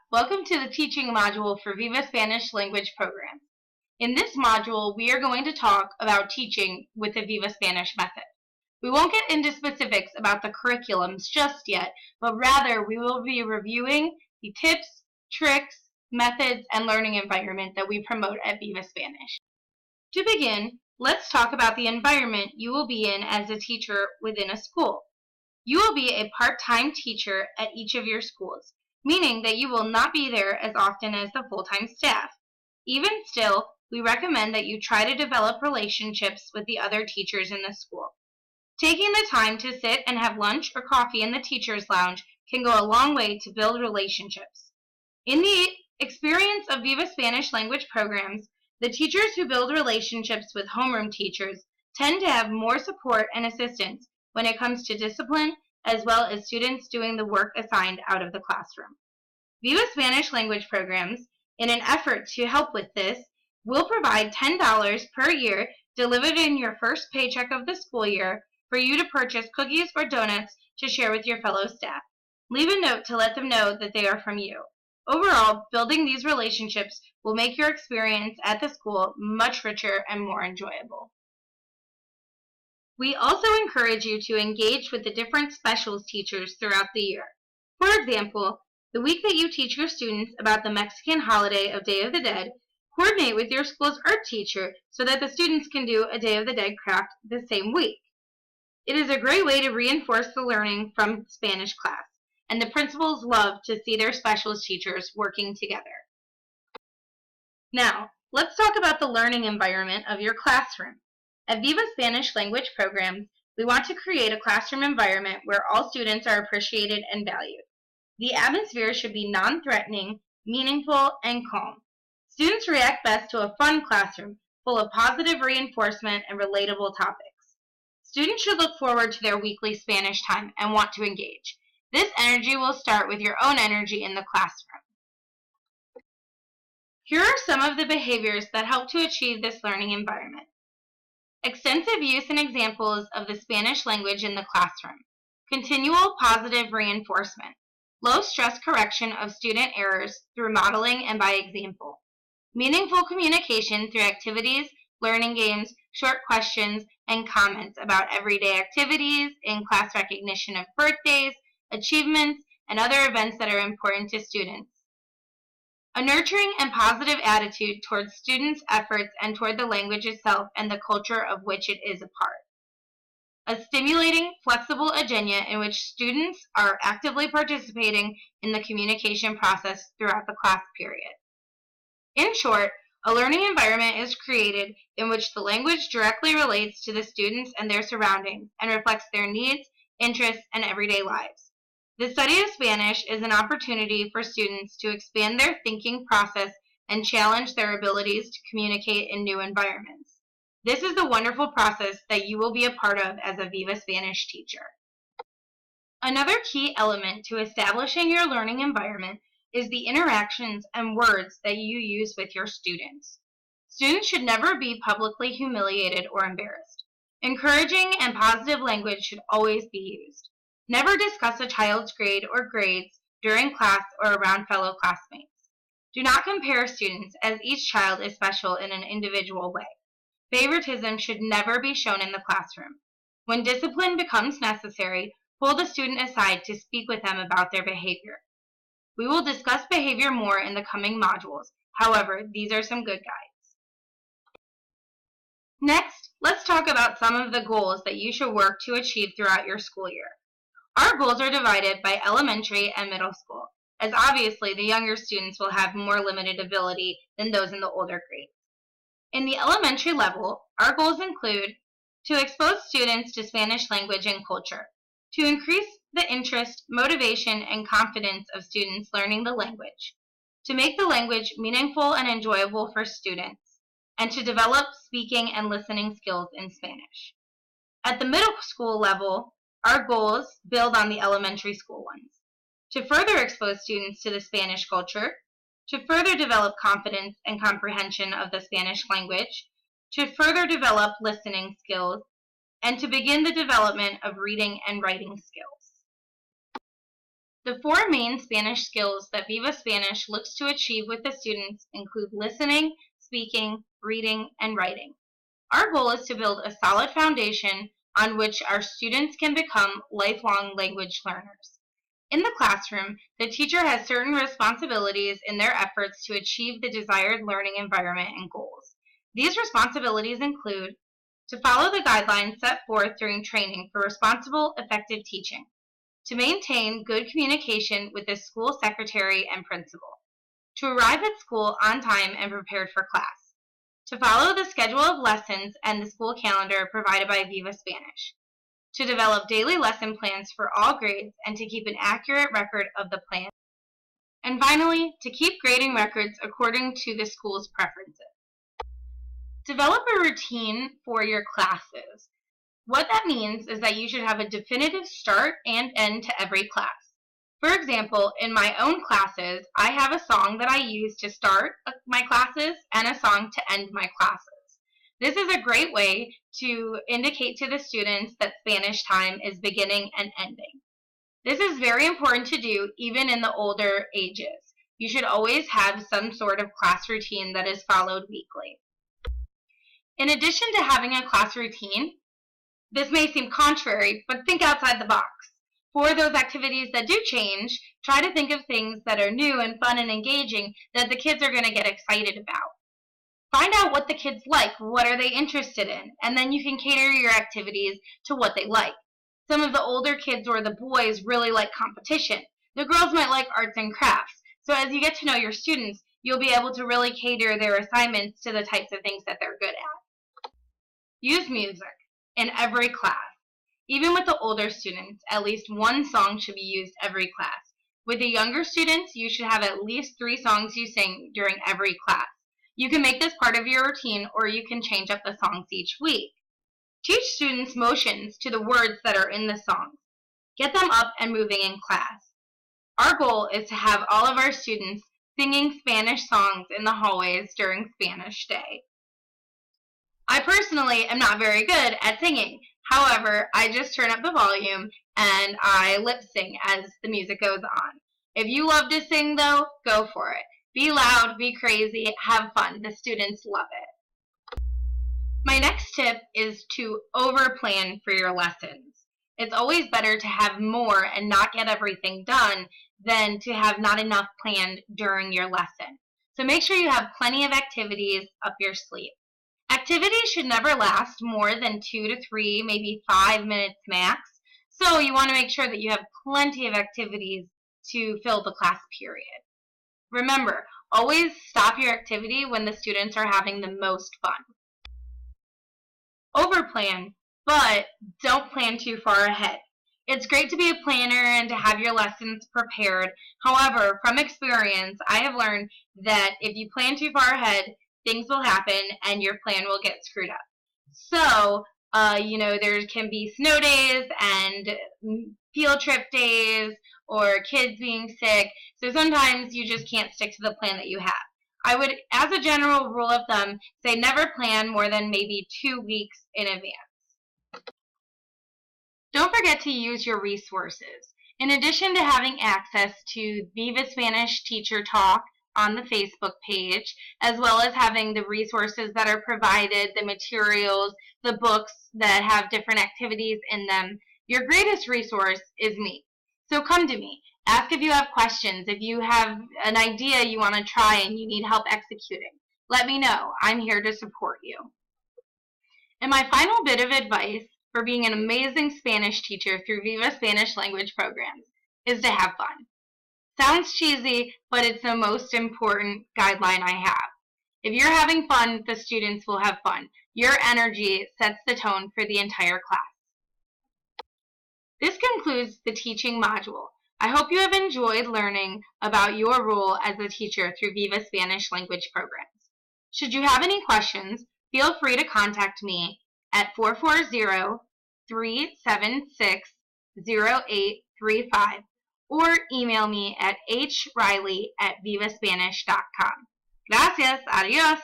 Welcome to the teaching module for Viva Spanish language program. In this module, we are going to talk about teaching with the Viva Spanish method. We won't get into specifics about the curriculums just yet, but rather we will be reviewing the tips, tricks, methods, and learning environment that we promote at Viva Spanish. To begin, let's talk about the environment you will be in as a teacher within a school. You will be a part-time teacher at each of your schools, meaning that you will not be there as often as the full-time staff. Even still, we recommend that you try to develop relationships with the other teachers in the school. Taking the time to sit and have lunch or coffee in the teacher's lounge can go a long way to build relationships. In the experience of Viva Spanish language programs, the teachers who build relationships with homeroom teachers tend to have more support and assistance when it comes to discipline, as well as students doing the work assigned out of the classroom. Viva Spanish language programs, in an effort to help with this, will provide $10 per year delivered in your first paycheck of the school year for you to purchase cookies or donuts to share with your fellow staff. Leave a note to let them know that they are from you. Overall, building these relationships will make your experience at the school much richer and more enjoyable. We also encourage you to engage with the different specials teachers throughout the year. For example, the week that you teach your students about the Mexican holiday of Day of the Dead, coordinate with your school's art teacher so that the students can do a Day of the Dead craft the same week. It is a great way to reinforce the learning from Spanish class, and the principals love to see their specials teachers working together. Now, let's talk about the learning environment of your classroom. At Viva Spanish language programs, we want to create a classroom environment where all students are appreciated and valued. The atmosphere should be non-threatening, meaningful, and calm. Students react best to a fun classroom full of positive reinforcement and relatable topics. Students should look forward to their weekly Spanish time and want to engage. This energy will start with your own energy in the classroom. Here are some of the behaviors that help to achieve this learning environment. Extensive use and examples of the Spanish language in the classroom. Continual positive reinforcement. Low stress correction of student errors through modeling and by example. Meaningful communication through activities, learning games, short questions, and comments about everyday activities, in-class recognition of birthdays, achievements, and other events that are important to students. A nurturing and positive attitude towards students' efforts and toward the language itself and the culture of which it is a part. A stimulating, flexible agenda in which students are actively participating in the communication process throughout the class period. In short, a learning environment is created in which the language directly relates to the students and their surroundings and reflects their needs, interests, and everyday lives. The study of Spanish is an opportunity for students to expand their thinking process and challenge their abilities to communicate in new environments. This is the wonderful process that you will be a part of as a Viva Spanish teacher. Another key element to establishing your learning environment is the interactions and words that you use with your students. Students should never be publicly humiliated or embarrassed. Encouraging and positive language should always be used. Never discuss a child's grade or grades during class or around fellow classmates. Do not compare students, as each child is special in an individual way. Favoritism should never be shown in the classroom. When discipline becomes necessary, pull the student aside to speak with them about their behavior. We will discuss behavior more in the coming modules. However, these are some good guides. Next, let's talk about some of the goals that you should work to achieve throughout your school year. Our goals are divided by elementary and middle school, as obviously the younger students will have more limited ability than those in the older grades. In the elementary level, our goals include to expose students to Spanish language and culture, to increase the interest, motivation, and confidence of students learning the language, to make the language meaningful and enjoyable for students, and to develop speaking and listening skills in Spanish. At the middle school level, our goals build on the elementary school ones. To further expose students to the Spanish culture, to further develop confidence and comprehension of the Spanish language, to further develop listening skills, and to begin the development of reading and writing skills. The four main Spanish skills that Viva Spanish looks to achieve with the students include listening, speaking, reading, and writing. Our goal is to build a solid foundation on which our students can become lifelong language learners. In the classroom, the teacher has certain responsibilities in their efforts to achieve the desired learning environment and goals. These responsibilities include to follow the guidelines set forth during training for responsible, effective teaching, to maintain good communication with the school secretary and principal, to arrive at school on time and prepared for class, to follow the schedule of lessons and the school calendar provided by Viva Spanish, to develop daily lesson plans for all grades and to keep an accurate record of the plan, and finally, to keep grading records according to the school's preferences. Develop a routine for your classes. What that means is that you should have a definitive start and end to every class. For example, in my own classes, I have a song that I use to start my classes and a song to end my classes. This is a great way to indicate to the students that Spanish time is beginning and ending. This is very important to do even in the older ages. You should always have some sort of class routine that is followed weekly. In addition to having a class routine, this may seem contrary, but think outside the box. For those activities that do change, try to think of things that are new and fun and engaging that the kids are going to get excited about. Find out what the kids like, what are they interested in, and then you can cater your activities to what they like. Some of the older kids or the boys really like competition. The girls might like arts and crafts. So as you get to know your students, you'll be able to really cater their assignments to the types of things that they're good at. Use music in every class. Even with the older students, at least one song should be used every class. With the younger students, you should have at least 3 songs you sing during every class. You can make this part of your routine, or you can change up the songs each week. Teach students motions to the words that are in the songs. Get them up and moving in class. Our goal is to have all of our students singing Spanish songs in the hallways during Spanish Day. I personally am not very good at singing. However, I just turn up the volume and I lip sing as the music goes on. If you love to sing though, go for it. Be loud, be crazy, have fun. The students love it. My next tip is to overplan for your lessons. It's always better to have more and not get everything done than to have not enough planned during your lesson. So make sure you have plenty of activities up your sleeve. Activities should never last more than 2 to 3, maybe 5 minutes max. So you want to make sure that you have plenty of activities to fill the class period. Remember, always stop your activity when the students are having the most fun. Overplan, but don't plan too far ahead. It's great to be a planner and to have your lessons prepared. However, from experience, I have learned that if you plan too far ahead, things will happen and your plan will get screwed up. So, there can be snow days and field trip days or kids being sick. So sometimes you just can't stick to the plan that you have. I would, as a general rule of thumb, say never plan more than maybe 2 weeks in advance. Don't forget to use your resources. In addition to having access to Viva Spanish Teacher Talk on the Facebook page, as well as having the resources that are provided, the materials, the books that have different activities in them, your greatest resource is me. So come to me. Ask if you have questions. If you have an idea you want to try and you need help executing, let me know. I'm here to support you. And my final bit of advice for being an amazing Spanish teacher through Viva Spanish language programs is to have fun. Sounds cheesy, but it's the most important guideline I have. If you're having fun, the students will have fun. Your energy sets the tone for the entire class. This concludes the teaching module. I hope you have enjoyed learning about your role as a teacher through Viva Spanish language programs. Should you have any questions, feel free to contact me at 440-376-0835 or email me at hriley@vivaspanish.com. Gracias. Adios.